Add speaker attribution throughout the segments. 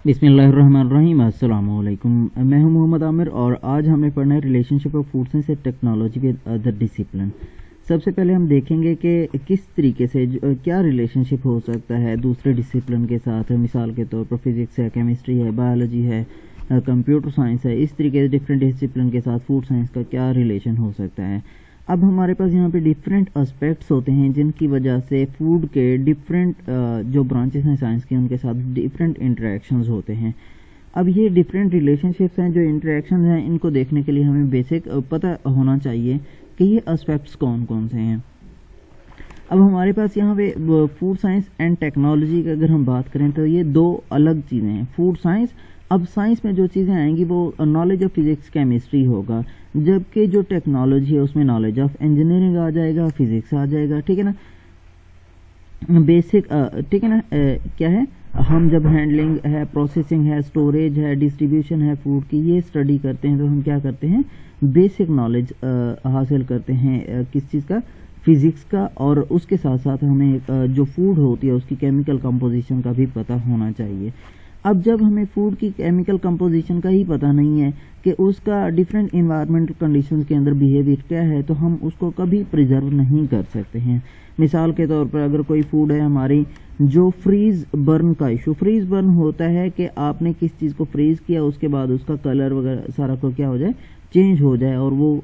Speaker 1: बिस्मिल्लाहिर्रहमानिर्रहीम। अस्सलामु अलैकुम। मैं हूं मोहम्मद आमिर और आज हमें पढ़ना है relationship of food science and technology with other discipline. सबसे पहले हम देखेंगे कि किस तरीके से क्या रिलेशनशिप हो सकता है दूसरे डिसिप्लिन के साथ। मिसाल के तौर पर फिजिक्स है, केमिस्ट्री है, बायोलॉजी है, कंप्यूटर साइंस है। इस तरीके से डिफरेंट डिसिप्लिन के साथ फूड साइंस का क्या रिलेशन हो सकता है। अब हमारे पास यहाँ पे डिफरेंट एस्पेक्ट्स होते हैं जिनकी वजह से फूड के डिफरेंट जो ब्रांचेस हैं साइंस के, उनके साथ डिफरेंट इंटरेक्शंस होते हैं। अब ये डिफरेंट रिलेशनशिप्स हैं, जो इंटरेक्शंस हैं, इनको देखने के लिए हमें बेसिक पता होना चाहिए कि ये एस्पेक्ट्स कौन कौन से हैं। अब हमारे पास यहाँ पे फूड साइंस एंड टेक्नोलॉजी की अगर हम बात करें तो ये दो अलग चीज़ें हैं। फूड साइंस, अब साइंस में जो चीज़ें आएंगी वो नॉलेज ऑफ फिजिक्स केमिस्ट्री होगा, जबकि जो टेक्नोलॉजी है उसमें नॉलेज ऑफ इंजीनियरिंग आ जाएगा, फिजिक्स आ जाएगा। ठीक है ना, बेसिक ठीक है ना। क्या है, हम जब हैंडलिंग है, प्रोसेसिंग है, स्टोरेज है, डिस्ट्रीब्यूशन है फूड की, ये स्टडी करते हैं तो हम क्या करते हैं, बेसिक नॉलेज हासिल करते हैं किस चीज़ का, फिजिक्स का। और उसके साथ साथ हमें जो फूड होती है उसकी केमिकल कंपोजिशन का भी पता होना चाहिए। अब जब हमें फूड की केमिकल कंपोजिशन का ही पता नहीं है कि उसका डिफरेंट इन्वायरमेंटल कंडीशंस के अंदर बिहेवियर क्या है, तो हम उसको कभी प्रिजर्व नहीं कर सकते हैं। मिसाल के तौर पर अगर कोई फूड है हमारी, जो फ्रीज बर्न का इशू, फ्रीज बर्न होता है कि आपने किस चीज़ को फ्रीज किया, उसके बाद उसका कलर वगैरह सारा को क्या हो जाए, चेंज हो जाए और वो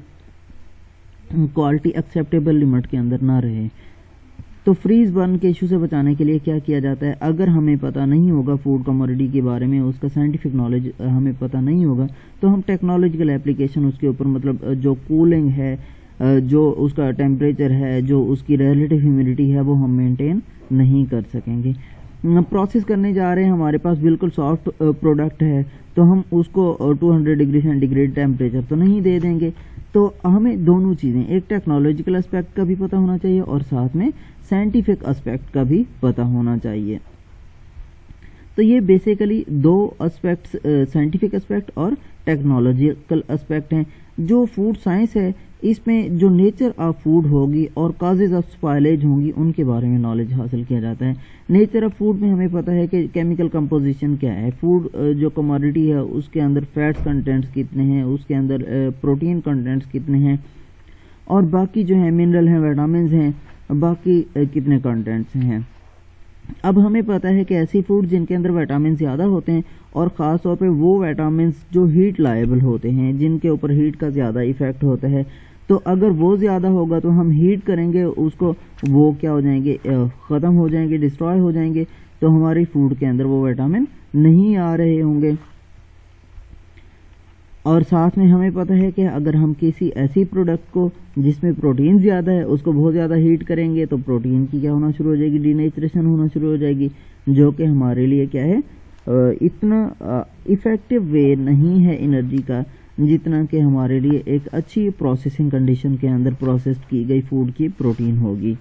Speaker 1: क्वालिटी एक्सेप्टेबल लिमिट के अंदर ना रहे। तो फ्रीज बर्न के इशू से बचाने के लिए क्या किया जाता है, अगर हमें पता नहीं होगा फूड कमोडिटी के बारे में, उसका साइंटिफिक नॉलेज हमें पता नहीं होगा, तो हम टेक्नोलॉजिकल एप्लीकेशन उसके ऊपर, मतलब जो कूलिंग है, जो उसका टेम्परेचर है, जो उसकी रिलेटिव ह्यूमिडिटी है, वो हम मेंटेन नहीं कर सकेंगे। प्रोसेस करने जा रहे हैं, हमारे पास बिल्कुल सॉफ्ट प्रोडक्ट है, तो हम उसको 200 डिग्री सेंटीग्रेड टेम्परेचर तो नहीं दे देंगे। तो हमें दोनों चीज़ें, एक टेक्नोलॉजिकल एस्पेक्ट का भी पता होना चाहिए और साथ में साइंटिफिक एस्पेक्ट का भी पता होना चाहिए। तो ये बेसिकली दो एस्पेक्ट्स, साइंटिफिक एस्पेक्ट और टेक्नोलॉजिकल एस्पेक्ट हैं। जो फूड साइंस है, इसमें जो नेचर ऑफ फूड होगी और काजेज ऑफ स्पॉयलेज होंगी, उनके बारे में नॉलेज हासिल किया जाता है। नेचर ऑफ फूड में हमें पता है कि केमिकल कंपोजिशन क्या है, फूड जो कमोडिटी है उसके अंदर फैट्स कंटेंट्स कितने हैं, उसके अंदर प्रोटीन कंटेंट्स कितने हैं, और बाकी जो है मिनरल हैं, विटामिन हैं, बाकी कितने कंटेंट्स हैं। अब हमें पता है कि ऐसी फूड जिनके अंदर विटामिन ज़्यादा होते हैं, और ख़ास तौर पे वो विटामिन जो हीट लायबल होते हैं, जिनके ऊपर हीट का ज़्यादा इफ़ेक्ट होता है, तो अगर वो ज़्यादा होगा तो हम हीट करेंगे उसको, वो क्या हो जाएंगे, ख़त्म हो जाएंगे, डिस्ट्रॉय हो जाएंगे, तो हमारी फूड के अंदर वो विटामिन नहीं आ रहे होंगे। और साथ में हमें पता है कि अगर हम किसी ऐसी प्रोडक्ट को जिसमें प्रोटीन ज़्यादा है उसको बहुत ज़्यादा हीट करेंगे तो प्रोटीन की क्या होना शुरू हो जाएगी, डीनेचरेशन होना शुरू हो जाएगी, जो कि हमारे लिए क्या है, इतना इफ़ेक्टिव वे नहीं है एनर्जी का, जितना कि हमारे लिए एक अच्छी प्रोसेसिंग कंडीशन के अंदर प्रोसेस की गई फूड की प्रोटीन होगी।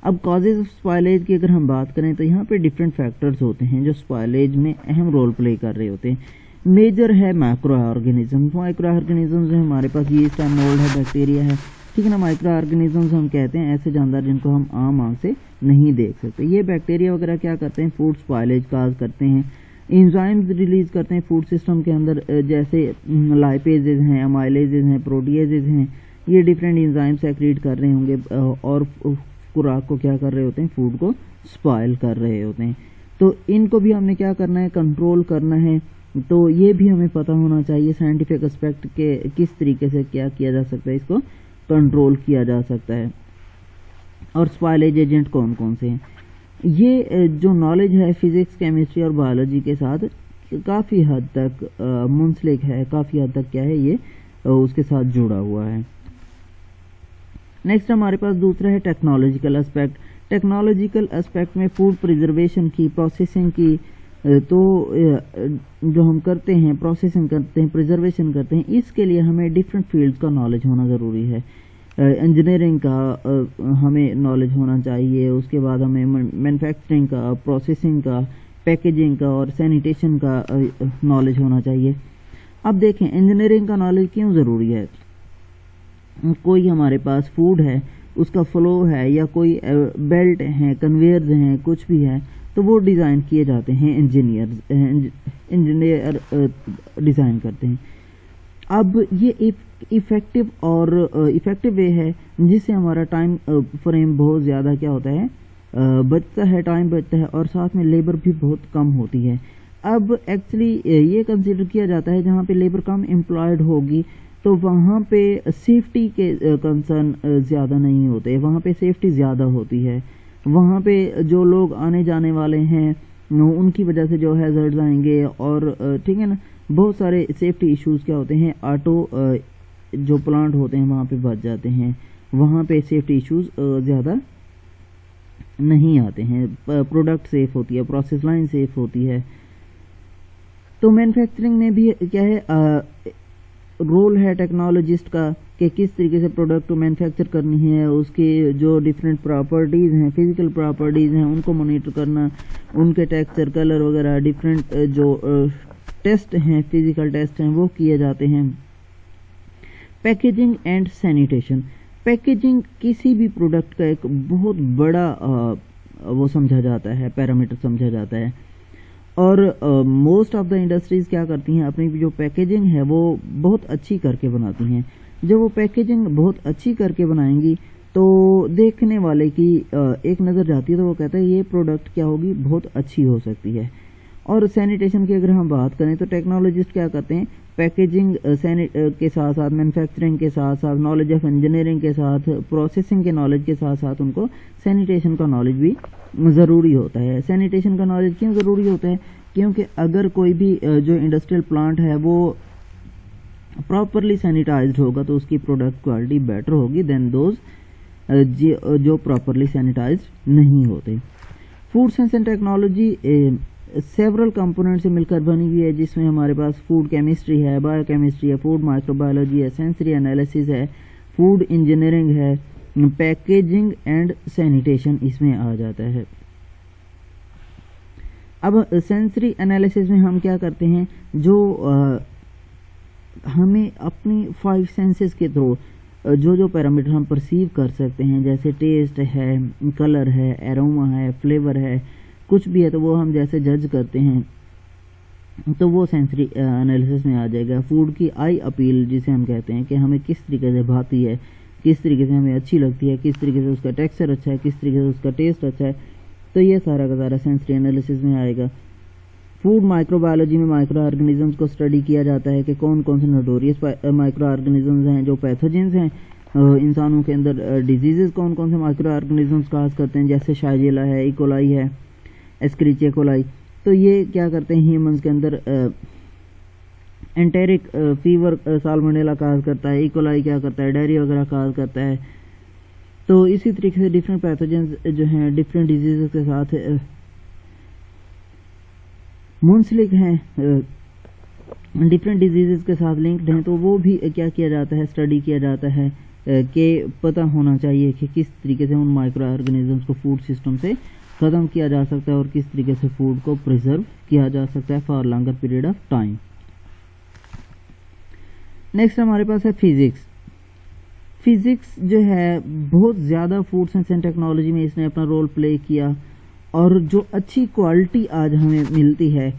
Speaker 1: अब कॉजेज ऑफ स्पॉयलेज की अगर हम बात करें तो यहाँ पे डिफरेंट फैक्टर्स होते हैं जो स्पॉयलेज में अहम रोल प्ले कर रहे होते हैं। मेजर है माइक्रो ऑर्गेनिज्म। माइक्रो ऑर्गेनिज्म है हमारे पास, यीस्ट है, मोल्ड है, बैक्टीरिया है। ठीक है ना, माइक्रो ऑर्गेनिज्म हम कहते हैं ऐसे जानदार जिनको हम आम आंख से नहीं देख सकते। ये बैक्टीरिया वगैरह क्या करते हैं, फूड स्पॉयलेज काज करते हैं, एंजाइम्स रिलीज करते हैं फूड सिस्टम के अंदर, जैसे लाइपेजेज हैं, अमाइलेजेज हैं, प्रोटीएजेज हैं। ये डिफरेंट एंजाइम्स सेक्रेट कर रहे होंगे और खुराक को क्या कर रहे होते हैं, फूड को स्पॉइल कर रहे होते हैं। तो इनको भी हमने क्या करना है, कंट्रोल करना है। तो ये भी हमें पता होना चाहिए साइंटिफिक एस्पेक्ट के किस तरीके से क्या किया जा सकता है, इसको कंट्रोल किया जा सकता है, और स्पॉयलेज एजेंट कौन कौन से हैं। ये जो नॉलेज है फिजिक्स, केमिस्ट्री और बायोलॉजी के साथ काफ़ी हद तक मुंसलिक है, काफ़ी हद तक क्या है, ये उसके साथ जुड़ा हुआ है। नेक्स्ट हमारे पास दूसरा है टेक्नोलॉजिकल एस्पेक्ट। टेक्नोलॉजिकल एस्पेक्ट में फूड प्रिजर्वेशन की, प्रोसेसिंग की, तो जो हम करते हैं, प्रोसेसिंग करते हैं, प्रिजर्वेशन करते हैं, इसके लिए हमें डिफरेंट फील्ड्स का नॉलेज होना ज़रूरी है। इंजीनियरिंग का हमें नॉलेज होना चाहिए, उसके बाद हमें मैन्युफैक्चरिंग का, प्रोसेसिंग का, पैकेजिंग का और सैनिटेशन का नॉलेज होना चाहिए। अब देखें इंजीनियरिंग का नॉलेज क्यों ज़रूरी है। कोई हमारे पास फूड है, उसका फ्लो है, या कोई बेल्ट है, कन्वेयर्स हैं, कुछ भी है, تو وہ ڈیزائن کیے جاتے ہیں انجینئر ڈیزائن کرتے ہیں. اب یہ افیکٹو وے ہے جس سے ہمارا ٹائم فریم بہت زیادہ کیا ہوتا ہے, بچتا ہے, ٹائم بچتا ہے, اور ساتھ میں لیبر بھی بہت کم ہوتی ہے. اب ایکچولی یہ کنسیڈر کیا جاتا ہے جہاں پہ لیبر کم امپلائڈ ہوگی تو وہاں پہ سیفٹی کے کنسرن زیادہ نہیں ہوتے, وہاں پہ سیفٹی زیادہ ہوتی ہے. وہاں پہ جو لوگ آنے جانے والے ہیں ان کی وجہ سے جو ہیزرڈز آئیں گے, اور ٹھیک ہے نا, بہت سارے سیفٹی ایشوز کیا ہوتے ہیں, آٹو جو پلانٹ ہوتے ہیں وہاں پہ بچ جاتے ہیں, وہاں پہ سیفٹی ایشوز زیادہ نہیں آتے ہیں, پروڈکٹ سیف ہوتی ہے, پروسیس لائن سیف ہوتی ہے. تو مینوفیکچرنگ میں بھی کیا ہے, رول ہے ٹیکنالوجسٹ کا کہ کس طریقے سے پروڈکٹ کو مینوفیکچر کرنی ہے, اس کی جو ڈفرینٹ پراپرٹیز ہیں, فزیکل پراپرٹیز ہیں, ان کو مانیٹر کرنا, ان کے ٹیکسچر, کلر وغیرہ, ڈفرینٹ جو ٹیسٹ ہیں, فزیکل ٹیسٹ ہیں, وہ کیے جاتے ہیں. Packaging and sanitation. پیکیجنگ کسی بھی پروڈکٹ کا ایک بہت بڑا وہ سمجھا جاتا ہے, پیرامیٹر سمجھا جاتا ہے, اور موسٹ آف دا انڈسٹریز کیا کرتی ہیں, اپنی جو پیکیجنگ ہے وہ بہت اچھی کر کے بناتی ہیں. جب وہ پیکیجنگ بہت اچھی کر کے بنائیں گی تو دیکھنے والے کی ایک نظر جاتی ہے تو وہ کہتا ہے یہ پروڈکٹ کیا ہوگی, بہت اچھی ہو سکتی ہے. اور سینیٹیشن کی اگر ہم بات کریں تو ٹیکنالوجسٹ کیا کرتے ہیں, پیکیجنگ کے ساتھ ساتھ, مینوفیکچرنگ کے ساتھ ساتھ, نالج آف انجینئرنگ کے ساتھ, پروسیسنگ کے نالج کے ساتھ ساتھ ان کو سینیٹیشن کا نالج بھی ضروری ہوتا ہے. سینیٹیشن کا نالج کیوں ضروری ہوتا ہے, کیونکہ اگر کوئی بھی جو انڈسٹریل پلانٹ ہے وہ پراپرلی سینیٹائزڈ ہوگا تو اس کی پروڈکٹ کوالٹی بیٹر ہوگی دین دوز جو پراپرلی سینیٹائزڈ نہیں ہوتے. Food science and technology several component سے مل کر بنی ہوئی ہے, جس میں ہمارے پاس فوڈ کیمسٹری ہے, بایو کیمسٹری ہے, فوڈ مائکرو بایولوجی ہے, سینسری انالیسس ہے, فوڈ انجینئرنگ ہے, پیکیجنگ اینڈ سینیٹیشن اس میں آ جاتا ہے. اب سینسری انالیسس میں ہم کیا کرتے ہیں, جو ہمیں اپنی 5 سینسز کے تھرو جو پیرامیٹر ہم پرسیو کر سکتے ہیں, جیسے ٹیسٹ ہے, کلر ہے, ایروما ہے, فلیور ہے, کچھ بھی ہے, تو وہ ہم جیسے جج کرتے ہیں تو وہ سینسری انالیسس میں آ جائے گا. فوڈ کی آئی اپیل جسے ہم کہتے ہیں کہ ہمیں کس طریقے سے بھاتی ہے, کس طریقے سے ہمیں اچھی لگتی ہے, کس طریقے سے اس کا ٹیکسچر اچھا ہے, کس طریقے سے اس کا ٹیسٹ اچھا ہے, تو یہ سارا کا سارا سینسری انالیسس میں آئے گا. فوڈ مائکرو بایولوجی میں مائکرو آرگنزمز کو اسٹڈی کیا جاتا ہے کہ کون کون سے نوٹوریس مائکرو آرگنزمز ہیں جو پیتھوجنز ہیں انسانوں کے اندر. ڈیزیزز کون کون سے مائکرو آرگنزمز کاز کرتے ہیں, جیسے شائجیلا ہے, ایکولائی ہے, اسکریچیا کولائی. تو یہ کیا کرتے ہیں, ہیومنز کے اندر انٹیرک فیور سالمونیلا کاز کرتا ہے, ایکولائی کیا کرتا ہے, ڈائریا وغیرہ کاز کرتا ہے. تو اسی طریقے سے ڈفرینٹ پیتھوجنز جو ہیں ڈفرینٹ ڈیزیزز کے ساتھ منسلک ہیں, ڈفرینٹ ڈیزیزز کے ساتھ لنکڈ ہیں, تو وہ بھی کیا کیا جاتا ہے, اسٹڈی کیا جاتا ہے کہ پتہ ہونا چاہیے کہ کس طریقے سے ان مائکرو آرگنزمس کو فوڈ سسٹم سے ختم کیا جا سکتا ہے اور کس طریقے سے فوڈ کو پریزرو کیا جا سکتا ہے for longer period of time. Next ہمارے پاس ہے فزکس. فزکس جو ہے بہت زیادہ فوڈ سائنس اینڈ ٹیکنالوجی میں اس نے اپنا رول پلے کیا, اور جو اچھی کوالٹی آج ہمیں ملتی ہے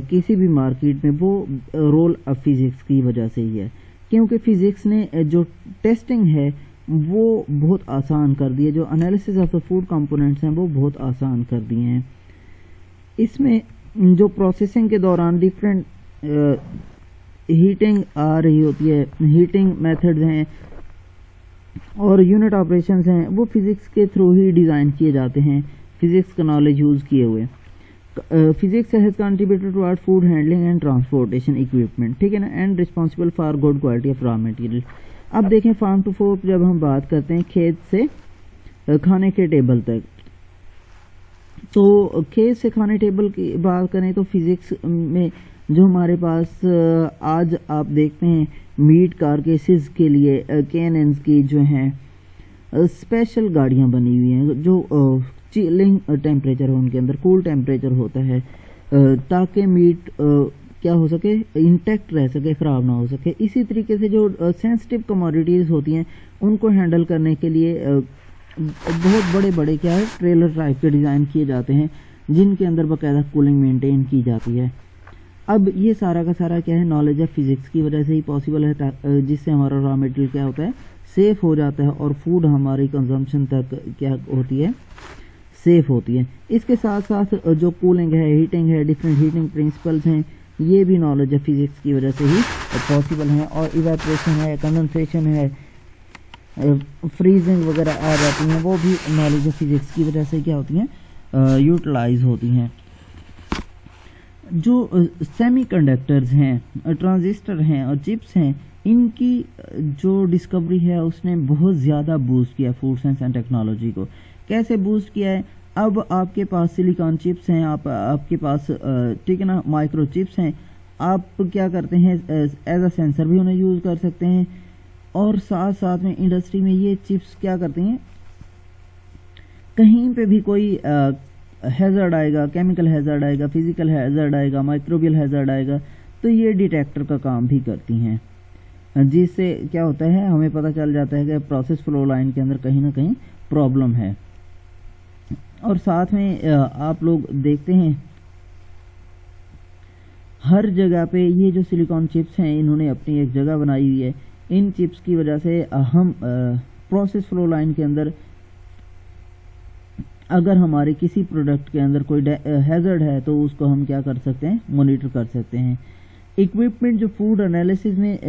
Speaker 1: کسی بھی مارکیٹ میں وہ رول آف فزکس کی وجہ سے ہی ہے, کیونکہ فزکس نے جو ٹیسٹنگ ہے وہ بہت آسان کر دی ہے, جو analysis of the food components ہیں وہ بہت آسان کر دیے ہیں. اس میں جو پروسیسنگ کے دوران ڈفرینٹ ہیٹنگ آ رہی ہوتی ہے, ہیٹنگ میتھڈز ہیں اور یونٹ آپریشنز ہیں, وہ فزکس کے تھرو ہی ڈیزائن کیے جاتے ہیں, فزکس کا نالج یوز کیے ہوئے. Physics has contributed toward food handling and transportation equipment, ٹھیک ہے نا, and responsible for good quality of raw material. اب دیکھیں فارم ٹو فورک جب ہم بات کرتے ہیں کھیت سے کھانے کے ٹیبل تک, تو کھیت سے کھانے ٹیبل کی بات کریں تو فزکس میں جو ہمارے پاس آج آپ دیکھتے ہیں میٹ کارکیسز کے لیے کیننز کی جو ہیں اسپیشل گاڑیاں بنی ہوئی ہیں جو چیلنگ ٹیمپریچر ہے ان کے اندر, کول ٹیمپریچر ہوتا ہے تاکہ میٹ کیا ہو سکے, انٹیکٹ رہ سکے, خراب نہ ہو سکے. اسی طریقے سے جو سینسٹیو کموڈیٹیز ہوتی ہیں ان کو ہینڈل کرنے کے لیے بہت بڑے بڑے کیا ہے ٹریلر ٹائپ کے ڈیزائن کیے جاتے ہیں जिनके अंदर बाकायदा कूलिंग मेंटेन की जाती है। अब ये सारा का सारा क्या है, नॉलेज ऑफ फिजिक्स की वजह से ही पॉसिबल है, जिससे हमारा रॉ मटेरियल क्या होता है, सेफ हो जाता है और फूड हमारी कंजम्पशन तक क्या होती है, सेफ होती है। इसके साथ साथ जो कूलिंग है, हीटिंग है, डिफरेंट हीटिंग प्रिंसिपल्स हैं, ये भी नॉलेज ऑफ फिजिक्स की वजह से ही पॉसिबल है। और इवेपोरेशन है, कंडेंसेशन है, फ्रीजिंग वगैरह आ जाती हैं, वो भी नॉलेज ऑफ फिजिक्स की वजह से क्या होती हैं, यूटिलाइज होती हैं। जो सेमीकंडक्टर्स हैं, ट्रांजिस्टर हैं और चिप्स हैं, इनकी जो डिस्कवरी है उसने बहुत ज़्यादा बूस्ट किया फूड साइंस एंड टेक्नोलॉजी को। कैसे बूस्ट किया है, अब आपके पास सिलिकॉन चिप्स हैं, आपके पास ठीक है ना, माइक्रो चिप्स हैं, आप क्या करते हैं, एज अ सेंसर भी उन्हें यूज़ कर सकते हैं। और साथ साथ में इंडस्ट्री में ये चिप्स क्या करते हैं, कहीं पे भी कोई हैज़र्ड आएगा, केमिकल हैज़र्ड आएगा, फिजिकल हैज़र्ड आएगा, माइक्रोबियल हैज़र्ड आएगा, तो ये डिटेक्टर का काम भी करती हैं, जिससे क्या होता है, हमें पता चल जाता है कि प्रोसेस फ्लो लाइन के अंदर कहीं ना कहीं प्रॉब्लम है। और साथ में आप लोग देखते हैं हर जगह पे ये जो सिलिकॉन चिप्स हैं, इन्होंने अपनी एक जगह बनाई हुई है। इन चिप्स की वजह से हम प्रोसेस फ्लो लाइन के अंदर अगर हमारे किसी प्रोडक्ट के अंदर कोई हैज़र्ड है तो उसको हम क्या कर सकते हैं, मॉनिटर कर सकते हैं। इक्विपमेंट जो फूड एनालिसिस में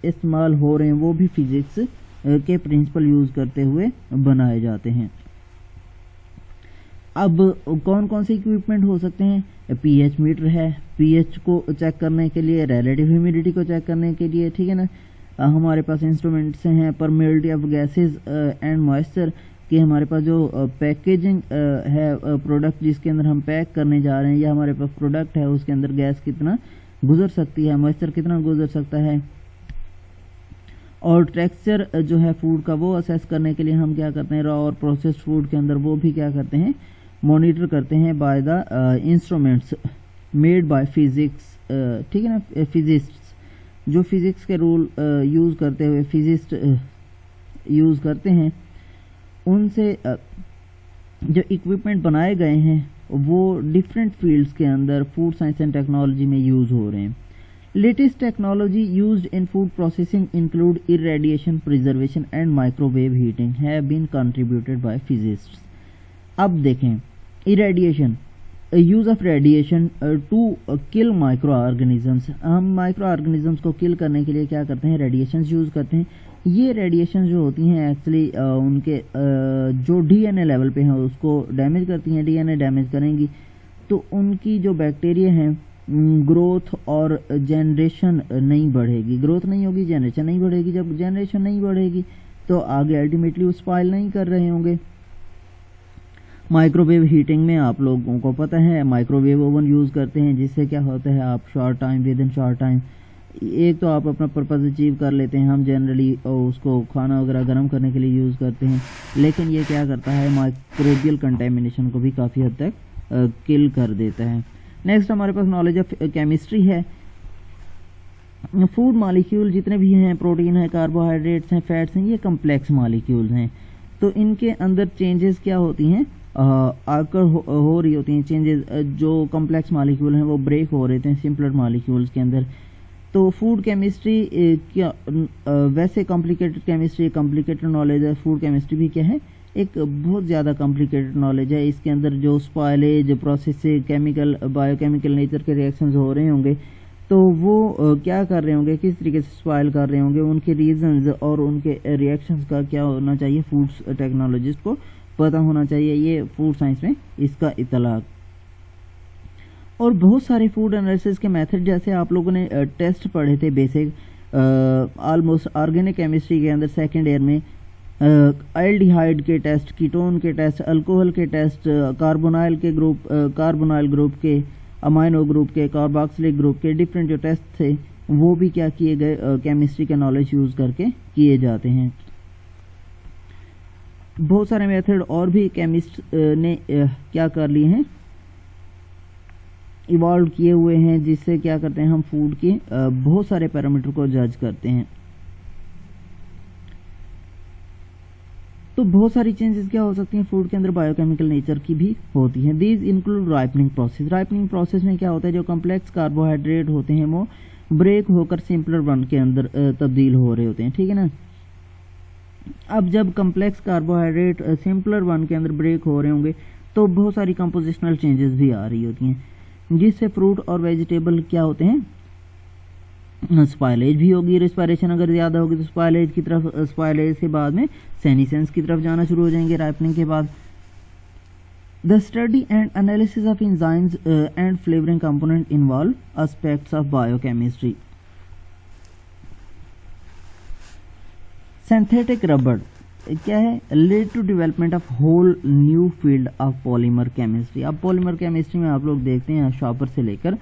Speaker 1: इस्तेमाल हो रहे हैं वो भी फिजिक्स के प्रिंसिपल यूज़ करते हुए बनाए जाते हैं। अब कौन कौन से इक्विपमेंट हो सकते हैं, पीएच मीटर है, पीएच को चेक करने के लिए, रिलेटिव ह्यूमिडिटी को चेक करने के लिए, ठीक है ना। हमारे पास इंस्ट्रूमेंट्स हैं, permeability of gases and moisture, कि हमारे पास जो पैकेजिंग है प्रोडक्ट जिसके अंदर हम पैक करने जा रहे हैं, या हमारे पास प्रोडक्ट है उसके अंदर गैस कितना गुजर सकती है, मॉइस्चर कितना गुजर सकता है। और टेक्सचर जो है फूड का वो असेस करने के लिए हम क्या करते हैं, रॉ और प्रोसेस्ड फूड के अंदर वो भी क्या करते हैं, मॉनिटर करते हैं by the instruments made by physics, ठीक है ना, फिजिस्ट्स, जो फिजिक्स के रूल यूज़ करते हुए फिजिस्ट यूज़ करते हैं, उनसे जो इक्विपमेंट बनाए गए हैं वो डिफरेंट फील्ड्स के अंदर फूड साइंस एंड टेक्नोलॉजी में यूज़ हो रहे हैं। Latest technology used in food processing include irradiation, preservation and microwave heating have been contributed by physicists. अब देखें, irradiation, use of radiation to kill micro organisms. हम micro organisms को kill करने के लिए क्या करते हैं, रेडिएशन यूज करते हैं। ये रेडिएशन जो होती हैं एक्चुअली उनके जो डीएनए लेवल पे हैं उसको डैमेज करती हैं। डीएनए डैमेज करेंगी तो उनकी जो बैक्टीरिया हैं ग्रोथ और जनरेशन नहीं बढ़ेगी, ग्रोथ नहीं होगी, जनरेशन नहीं बढ़ेगी। जब जनरेशन नहीं बढ़ेगी तो आगे अल्टीमेटली वो स्पाइल नहीं कर रहे होंगे। माइक्रोवेव हीटिंग में आप लोगों को पता है माइक्रोवेव ओवन यूज़ करते हैं, जिससे क्या होता है आप short time, with in short time एक तो आप अपना पर्पज़ अचीव कर लेते हैं। हम जनरली उसको खाना वगैरह गर्म करने के लिए यूज़ करते हैं, लेकिन ये क्या करता है, माइक्रोबियल कंटेमिनेशन को भी काफ़ी हद तक किल कर देता है। नेक्स्ट हमारे पास नॉलेज ऑफ केमिस्ट्री है। फूड मॉलिक्यूल जितने भी हैं, प्रोटीन है, कार्बोहाइड्रेट्स हैं, फैट्स हैं, ये कम्प्लेक्स मॉलिक्यूल्स हैं। तो इनके अंदर चेंजेस क्या होती हैं, आकर हो रही होती हैं चेंजेस। जो कम्प्लेक्स मॉलिक्यूल हैं वो ब्रेक हो रहे थे सिंपलर मॉलिक्यूल्स के अंदर। तो फूड केमिस्ट्री क्या वैसे कॉम्प्लिकेटेड केमिस्ट्री, कॉम्प्लिकेटेड नॉलेज है। फूड केमिस्ट्री भी क्या है, एक बहुत ज़्यादा कॉम्प्लिकेटेड नॉलेज है। इसके अंदर जो स्पॉयलेज प्रोसेस से केमिकल बायोकेमिकल नेचर के रिएक्शंस हो रहे होंगे तो वो क्या कर रहे होंगे, किस तरीके से स्पॉइल कर रहे होंगे, उनके रीजंस और उनके रिएक्शंस का क्या होना चाहिए, फूड्स टेक्नोलॉजिस्ट को पता होना चाहिए। ये फूड साइंस में इसका इतलाक। और बहुत सारे फूड एनालिसिस के मेथड, जैसे आप लोगों ने टेस्ट पढ़े थे बेसिक ऑलमोस्ट ऑर्गेनिक केमिस्ट्री के अंदर सेकेंड ईयर में, एल्डिहाइड के टेस्ट, कीटोन के टेस्ट, अल्कोहल के टेस्ट, कार्बोनाइल ग्रुप के, अमाइनो ग्रुप के, कार्बोक्सिलिक ग्रुप के, डिफरेंट जो टेस्ट थे वो भी क्या किए गए, केमिस्ट्री का नॉलेज यूज़ करके किए जाते हैं। बहुत सारे मेथड और भी केमिस्ट ने क्या कर लिए हैं, इवॉल्व किए हुए हैं, जिससे क्या करते हैं हम फूड के बहुत सारे पैरामीटर को जज करते हैं। तो बहुत सारी चेंजेस क्या हो सकती हैं फूड के अंदर बायोकेमिकल नेचर की भी होती हैं। These include ripening process. Ripening process में क्या होता है, जो कम्प्लेक्स कार्बोहाइड्रेट होते हैं वो ब्रेक होकर सिंपलर वन के अंदर तब्दील हो रहे होते हैं, ठीक है ना। अब जब कम्प्लेक्स कार्बोहाइड्रेट सिंपलर वन के अंदर ब्रेक हो रहे होंगे तो बहुत सारी कंपोजिशनल चेंजेस भी आ रही होती हैं, जिससे फ्रूट और वेजिटेबल क्या होते हैं, स्पाइलेज भी होगी। रेस्पिरेशन अगर ज़्यादा होगी तो स्पाइलेज की तरफ, स्पाइलेज से बाद में सेनीसेंस की तरफ जाना शुरू हो जाएंगे राइपनिंग के बाद। The study and analysis of enzymes and flavouring component involve aspects of biochemistry. Synthetic rubber क्या है, lead to development of whole new field of polymer chemistry. अब पॉलीमर केमिस्ट्री में आप लोग देखते हैं शॉपर से लेकर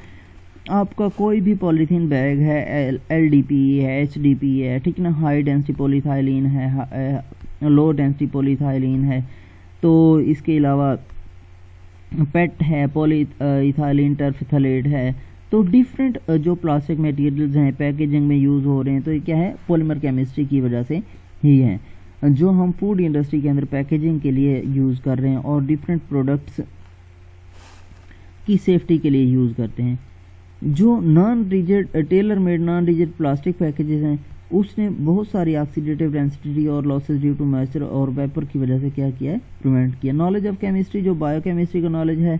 Speaker 1: आपका कोई भी पॉलीथीन बैग है, LDP है, HDP है, ठीक ना, हाई डेंसिटी पॉलीथाइलिन है, लो डेंसिटी पॉलीथाइलिन है, तो इसके अलावा पेट है, पॉली इथाइलिन टर्फथलेट है। तो डिफरेंट जो प्लास्टिक मटेरियल्स हैं पैकेजिंग में यूज़ हो रहे हैं, तो ये क्या है, पॉलीमर केमिस्ट्री की वजह से ही है, जो हम फूड इंडस्ट्री के अंदर पैकेजिंग के लिए यूज़ कर रहे हैं और डिफरेंट प्रोडक्ट्स की सेफ्टी के लिए यूज़ करते हैं। जो non rigid tailor made non rigid plastic packages हैं उसने बहुत सारी ऑक्सीडेटिव डेंसिटी और लॉसेस ड्यू टू मॉइस्चर और वेपर की वजह से क्या किया है, प्रिवेंट किया। नॉलेज ऑफ केमिस्ट्री, जो बायोकेमिस्ट्री का नॉलेज है,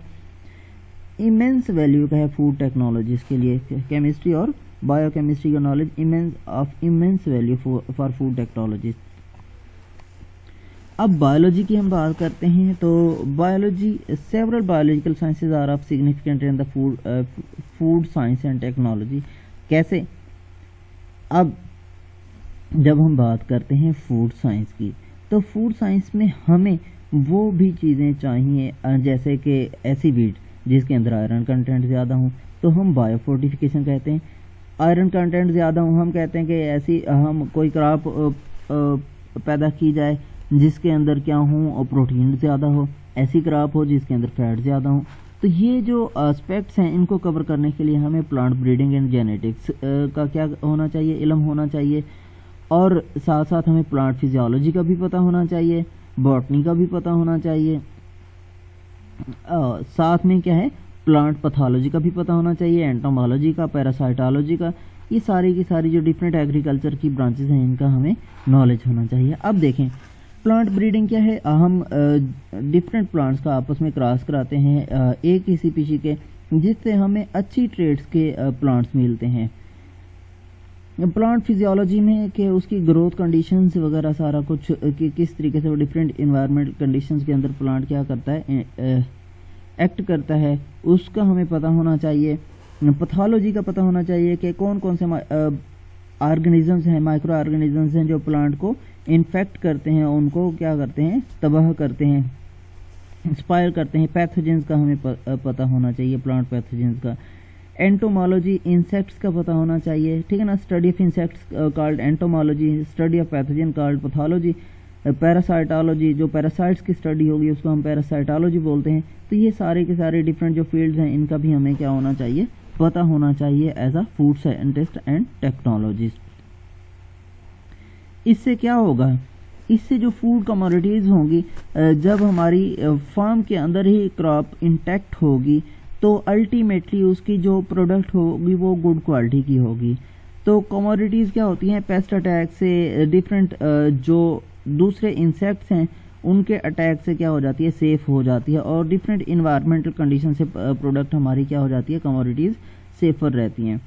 Speaker 1: इमेंस वैल्यू का है फूड टेक्नोलॉजीज के लिए। केमिस्ट्री और बायोकेमिस्ट्री का knowledge immense value for food technologies. अब बायोलॉजी की हम बात करते हैं तो biology, several biological sciences are of significant in the food science and technology. कैसे, अब जब हम बात करते हैं फूड साइंस की, तो फूड साइंस में हमें वो भी चीज़ें चाहिए जैसे कि ऐसी वीट जिसके अंदर आयरन कंटेंट ज़्यादा हो तो हम बायोफोर्टिफिकेशन कहते हैं। आयरन कंटेंट ज़्यादा हो हम कहते हैं कि ऐसी हम कोई क्रॉप पैदा की जाए जिसके अंदर क्या हो, प्रोटीन ज़्यादा हो, ऐसी क्रॉप हो जिसके अंदर फैट ज़्यादा हो। तो ये जो एस्पेक्ट्स हैं इनको कवर करने के लिए हमें प्लांट ब्रीडिंग एंड जेनेटिक्स का क्या होना चाहिए, इल्म होना चाहिए, और साथ साथ हमें प्लांट फिजियोलॉजी का भी पता होना चाहिए, बॉटनी का भी पता होना चाहिए, साथ में क्या है, प्लांट पैथोलॉजी का भी पता होना चाहिए, एंटोमोलॉजी का, पैरासाइटोलॉजी का। ये सारी की सारी जो डिफरेंट एग्रीकल्चर की ब्रांचेस हैं इनका हमें नॉलेज होना चाहिए। अब देखें प्लांट ब्रीडिंग क्या है, हम डिफरेंट प्लांट्स का आपस में क्रॉस कराते हैं एक ही स्पीशीज के, जिससे हमें अच्छी ट्रेड्स के प्लांट्स मिलते हैं। प्लांट फिजियोलॉजी में कि उसकी ग्रोथ कंडीशंस वगैरह सारा कुछ कि किस तरीके से वो डिफरेंट इन्वायरमेंट कंडीशंस के अंदर प्लांट क्या करता है, एक्ट करता है, उसका हमें पता होना चाहिए। पैथोलॉजी का पता होना चाहिए कि कौन कौन से ऑर्गेनिजम्स हैं, माइक्रो ऑर्गेनिजम्स हैं जो प्लांट को इन्फेक्ट करते हैं, उनको क्या करते हैं, तबाह करते हैं, स्पाइल करते हैं। पैथोजेंस का हमें पता होना चाहिए, प्लांट पैथोजेंस का। एंटोमोलॉजी, इंसेक्ट्स का पता होना चाहिए, ठीक है ना, study of insects called entomology, study of pathogen called pathology. Parasitology, जो पैरासाइट्स की स्टडी होगी उसको हम पैरासाइटोलॉजी बोलते हैं। तो ये सारे के सारे डिफरेंट जो फील्ड्स हैं इनका भी हमें क्या होना चाहिए, पता होना चाहिए as a food scientist and technologist. इससे क्या होगा, इससे जो फूड कमोडिटीज़ होंगी, जब हमारी फार्म के अंदर ही क्रॉप इंटैक्ट होगी तो अल्टीमेटली उसकी जो प्रोडक्ट होगी वो गुड क्वालिटी की होगी। तो कमोडिटीज़ क्या होती हैं, पेस्ट अटैक से, डिफरेंट जो दूसरे इंसेक्ट्स हैं उनके अटैक से क्या हो जाती है, सेफ हो जाती है, और डिफरेंट इन्वायरमेंटल कंडीशन से प्रोडक्ट हमारी क्या हो जाती है, कमोडिटीज़ सेफर रहती हैं।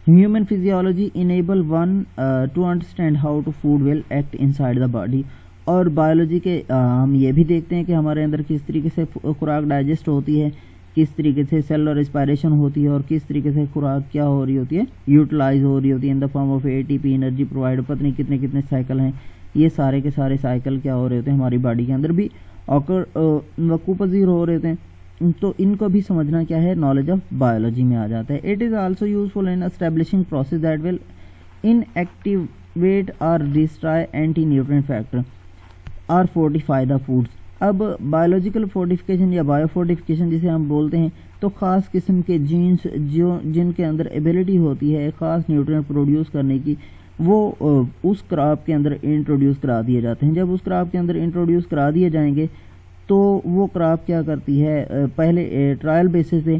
Speaker 1: Human physiology enable one to understand how to food will act inside the body. और बायोलॉजी के हम ये भी देखते हैं कि हमारे अंदर किस तरीके से खुराक डाइजेस्ट होती है, किस तरीके से सेलुलर रेस्पिरेशन होती है, और किस तरीके से खुराक क्या हो रही होती है, यूटिलाइज हो रही होती है in the form of ATP, energy provide, पता नहीं कितने कितने साइकिल हैं। ये सारे के सारे साइकिल क्या हो रहे होते हैं हमारी बॉडी के अंदर भी ऑकर वकू पजीर हो रहे होते हैं। तो इनको भी समझना क्या है, नॉलेज ऑफ बायोलॉजी में आ जाता है। It is also useful in establishing process that will inactivate और डिस्ट्रॉय एंटी न्यूट्रिएंट फैक्टर और फोर्टिफाई द फूड्स। अब बायोलॉजिकल फोर्टिफिकेशन या बायोफोर्टिफिकेशन जिसे हम बोलते हैं, तो ख़ास किस्म के जीन्स जो जिनके अंदर एबिलिटी होती है ख़ास न्यूट्रिएंट प्रोड्यूस करने की, وہ اس کراپ کے اندر انٹروڈیوس کرا دیے جاتے ہیں. جب اس کراپ کے اندر انٹروڈیوس کرا دیے جائیں گے تو وہ کراپ کیا کرتی ہے, پہلے ٹرائل بیسس پہ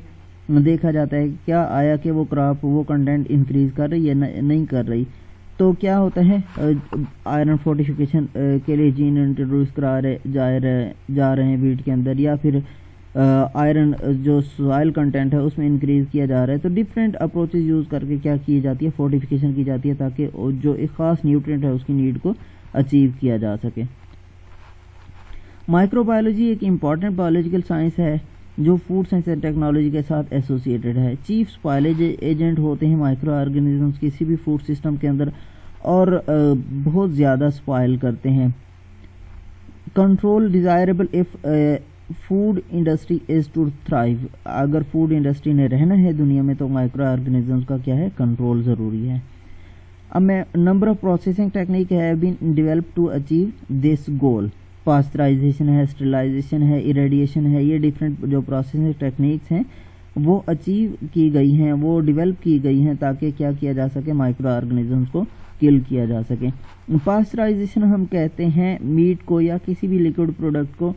Speaker 1: دیکھا جاتا ہے کیا آیا کہ وہ کراپ وہ کنٹینٹ انکریز کر رہی ہے نہیں کر رہی. تو کیا ہوتا ہے, آئرن فورٹیفیکیشن کے لیے جین انٹروڈیوس جا رہے ہیں ویٹ کے اندر, یا پھر آئرن جو سوائل کنٹینٹ ہے اس میں انکریز کیا جا رہا ہے. تو ڈفرینٹ اپروچز یوز کر کے کیا کی جاتی ہے, فورٹیفیکیشن کی جاتی ہے تاکہ جو ایک خاص نیوٹرینٹ ہے اس کی نیڈ کو اچیو کیا جا سکے. مائکرو بایولوجی ایک امپورٹنٹ بایولوجیکل سائنس ہے جو فوڈ سائنس اینڈ ٹیکنالوجی کے ساتھ ایسوسیٹڈ ہے. چیف اسپائلیج ایجنٹ ہوتے ہیں مائکرو آرگنزمس کسی بھی فوڈ سسٹم کے اندر, اور بہت زیادہ اسپائل کرتے ہیں. Control desirable of food industry is to thrive. اگر فوڈ انڈسٹری نے رہنا ہے دنیا میں تو مائکرو آرگنزمس کا کیا ہے, کنٹرول ضروری ہے. اب میں number of processing technique have been develop to achieve this goal. Pasteurization ہے, اسٹرلائزیشن ہے, ایریڈیشن ہے, یہ ڈفرینٹ جو پروسیسنگ ٹیکنیکس ہیں وہ اچیو کی گئی ہیں, وہ ڈیولپ کی گئی ہیں تاکہ کیا کیا جا سکے, مائکرو آرگنزمس کو کل کیا جا سکے. پاسچرائزیشن ہم کہتے ہیں میٹ کو یا کسی بھی لیکوڈ پروڈکٹ کو,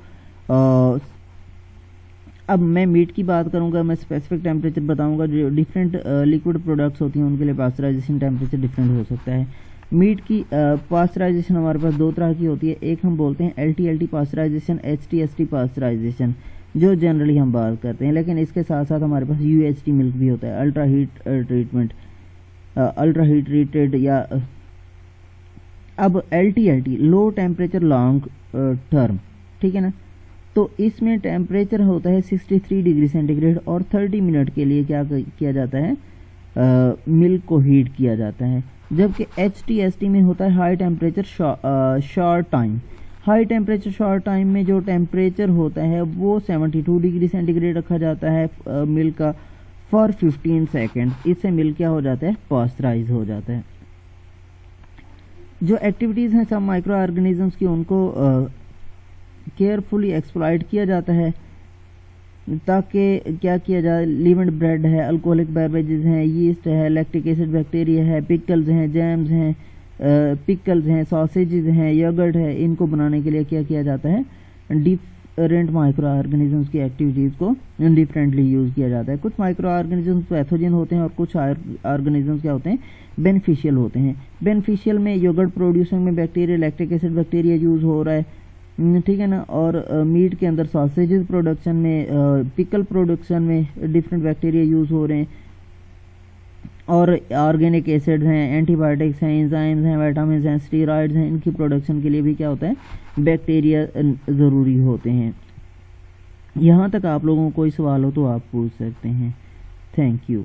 Speaker 1: اب میں میٹ کی بات کروں گا, میں اسپیسیفک ٹیمپریچر بتاؤں گا. جو ڈفرینٹ لیکوڈ پروڈکٹس ہوتی ہیں ان کے لیے پاسچرائزیشن ٹیمپریچر ڈفرینٹ ہو سکتا ہے. میٹ کی پاسچرائزیشن ہمارے پاس دو طرح کی ہوتی ہے. ایک ہم بولتے ہیں LT پاسچرائزیشن, HT پاسچرائزیشن جو جنرلی ہم بات کرتے ہیں, لیکن اس کے ساتھ ساتھ ہمارے پاس UHT ملک بھی ہوتا ہے, ultra heat treatment, ultra heat treated. یا اب LT low temperature long term, ٹھیک ہے نا. تو اس میں ٹیمپریچر ہوتا ہے 63 ڈگری سینٹی گریڈ, اور 30 منٹ کے لیے کیا کیا جاتا ہے, ملک کو ہیٹ کیا جاتا ہے. جبکہ HT میں ہوتا ہے high temperature short time. High temperature short time میں جو ٹیمپریچر ہوتا ہے وہ 72 ڈگری سینٹی گریڈ رکھا جاتا ہے ملک کا فار 15 سیکنڈ. اس سے ملک کیا ہو جاتا ہے, پاسچرائز ہو جاتا ہے. جو ایکٹیویٹیز ہیں سب مائکرو آرگنزمس کی, ان کو کیئرفلی ایکسپلائٹ کیا جاتا ہے تاکہ کیا کیا جائے. لیونڈ بریڈ ہے, الکوہلک بیوریجز ہیں, یسٹ ہے, لیکٹک ایسڈ بیکٹیریا ہے, پکلز ہیں, جیمز ہیں, ساسیجز ہیں, یogرٹ ہے. ان کو بنانے کے لیے کیا کیا جاتا ہے, ڈفرینٹ مائکرو آرگنزمس کی ایکٹیویٹیز کو ڈفرینٹلی یوز کیا جاتا ہے. کچھ مائکرو آرگنزمس پیتھوجن ہوتے ہیں اور کچھ آرگنزمس کیا ہوتے ہیں, بینیفیشیل ہوتے ہیں. بینیفیشیل میں یوگرٹ پروڈیوسنگ میں bacteria, lactic acid bacteria use ہو رہا ہے, ٹھیک ہے نا. اور میٹ کے اندر ساسیجز پروڈکشن میں, پکل پروڈکشن میں ڈفرینٹ بیکٹیریا یوز ہو رہے ہیں. اور آرگینک ایسڈ ہیں, اینٹی بایوٹکس ہیں, انزائمز ہیں, وائٹامنز ہیں, اسٹیرائڈز ہیں, ان کی پروڈکشن کے لیے بھی کیا ہوتا ہے, بیکٹیریا ضروری ہوتے ہیں. یہاں تک آپ لوگوں کو کوئی سوال ہو تو آپ پوچھ سکتے ہیں. Thank you.